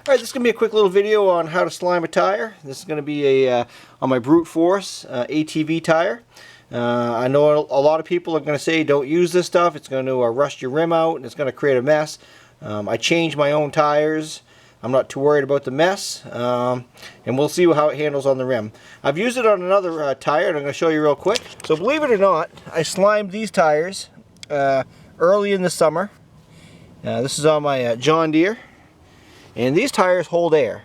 Alright, this is going to be a quick little video on how to slime a tire. This is going to be on my Brute Force ATV tire. I know a lot of people are going to say don't use this stuff, it's going to rust your rim out and it's going to create a mess. I changed my own tires. I'm not too worried about the mess, and we'll see how it handles on the rim. I've used it on another tire and I'm going to show you real quick. So believe it or not, I slimed these tires early in the summer. This is on my John Deere. And these tires hold air.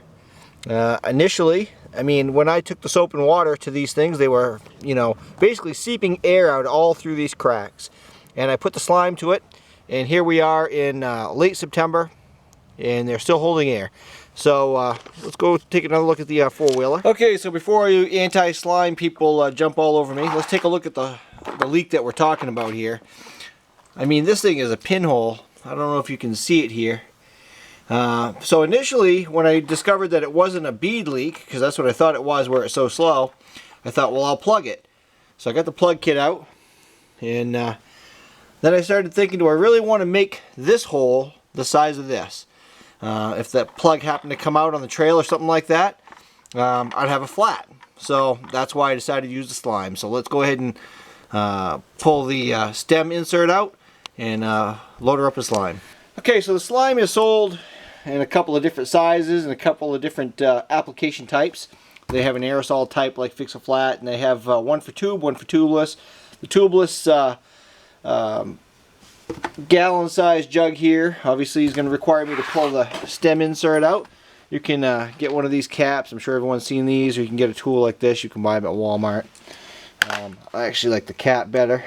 Initially, I mean, when I took the soap and water to these things, they were, basically seeping air out all through these cracks. And I put the slime to it, and here we are in late September, and they're still holding air. So let's go take another look at the four-wheeler. Okay, so before you anti-slime people jump all over me, let's take a look at the leak that we're talking about here. I mean, this thing is a pinhole. I don't know if you can see it here. So initially, when I discovered that it wasn't a bead leak, because that's what I thought it was where it's so slow, I thought, well, I'll plug it. So I got the plug kit out, and then I started thinking, do I really want to make this hole the size of this? If that plug happened to come out on the trail or something like that, I'd have a flat. So that's why I decided to use the slime. So let's go ahead and pull the stem insert out and load her up with slime. Okay, so the slime is sold in a couple of different sizes and a couple of different application types. They have an aerosol type like Fix a Flat, and they have one for tube, one for tubeless. The tubeless gallon size jug here obviously is going to require me to pull the stem insert out. You can get one of these caps. I'm sure everyone's seen these, or you can get a tool like this. You can buy them at Walmart. I actually like the cap better.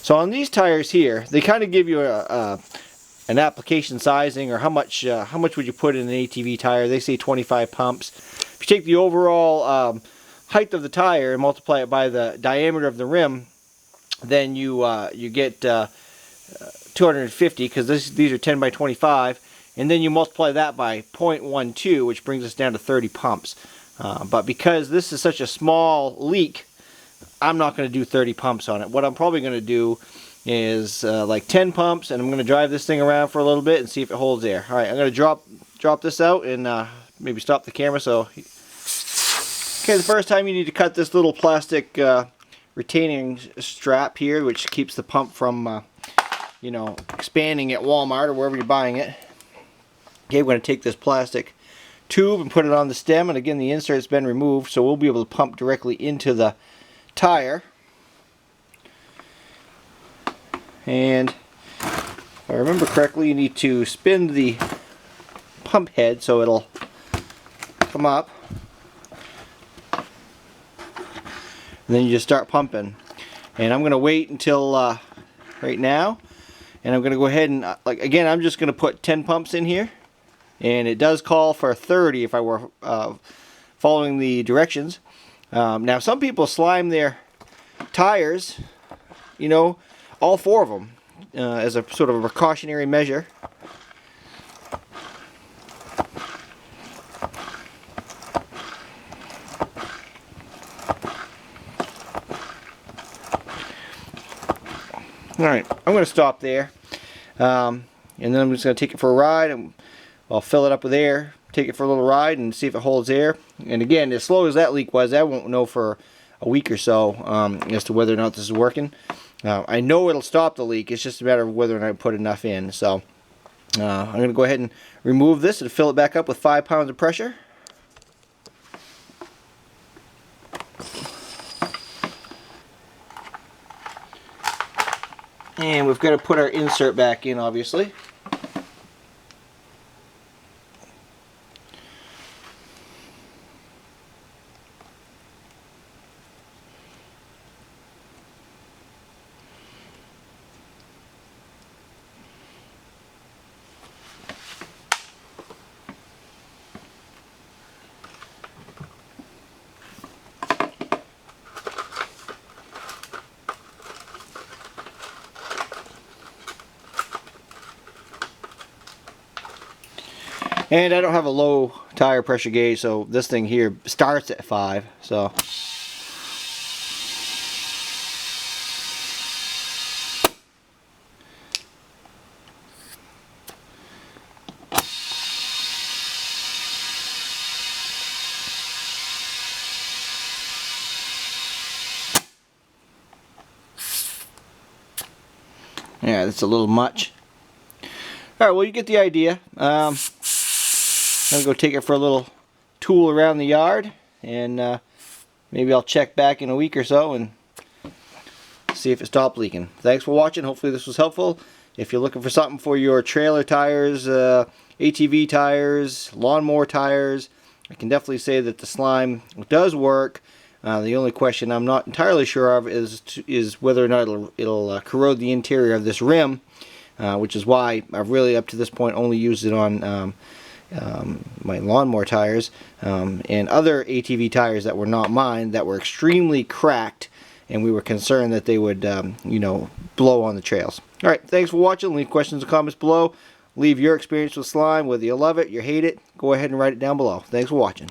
So on these tires here, they kind of give you an application sizing, or how much would you put in an ATV tire. They say 25 pumps. If you take the overall height of the tire and multiply it by the diameter of the rim, then you get 250, because these are 10 by 25, and then you multiply that by 0.12, which brings us down to 30 pumps. But because this is such a small leak, I'm not going to do 30 pumps on it. What I'm probably going to do is like 10 pumps, and I'm going to drive this thing around for a little bit and see if it holds air. Alright, I'm going to drop this out and maybe stop the camera. So, okay, the first time you need to cut this little plastic retaining strap here, which keeps the pump from expanding at Walmart or wherever you're buying it. Okay, we're going to take this plastic tube and put it on the stem, and again the insert's been removed, so we'll be able to pump directly into the tire. And if I remember correctly, you need to spin the pump head so it'll come up, and then you just start pumping. And I'm going to wait until right now, and I'm going to go ahead and again, I'm just going to put 10 pumps in here, and it does call for 30 if I were following the directions. Now some people slime their tires, all four of them, as a sort of a precautionary measure. Alright, I'm going to stop there, and then I'm just going to take it for a ride, and I'll fill it up with air, take it for a little ride and see if it holds air. And again, as slow as that leak was, I won't know for a week or so as to whether or not this is working. I know it'll stop the leak, it's just a matter of whether or not I put enough in. So I'm going to go ahead and remove this and fill it back up with 5 pounds of pressure. And we've got to put our insert back in, obviously. And I don't have a low tire pressure gauge, so this thing here starts at 5. So Yeah, that's a little much. Alright, well, you get the idea. I'm going to go take it for a little tool around the yard, and maybe I'll check back in a week or so and see if it stopped leaking. Thanks for watching. Hopefully this was helpful. If you're looking for something for your trailer tires, ATV tires, lawnmower tires, I can definitely say that the slime does work. The only question I'm not entirely sure of is whether or not it'll corrode the interior of this rim, which is why I've really up to this point only used it on my lawnmower tires and other ATV tires that were not mine, that were extremely cracked, and we were concerned that they would you know, blow on the trails. Alright, thanks for watching. Leave questions and comments below. Leave your experience with slime, whether you love it, you hate it. Go ahead and write it down below. Thanks for watching.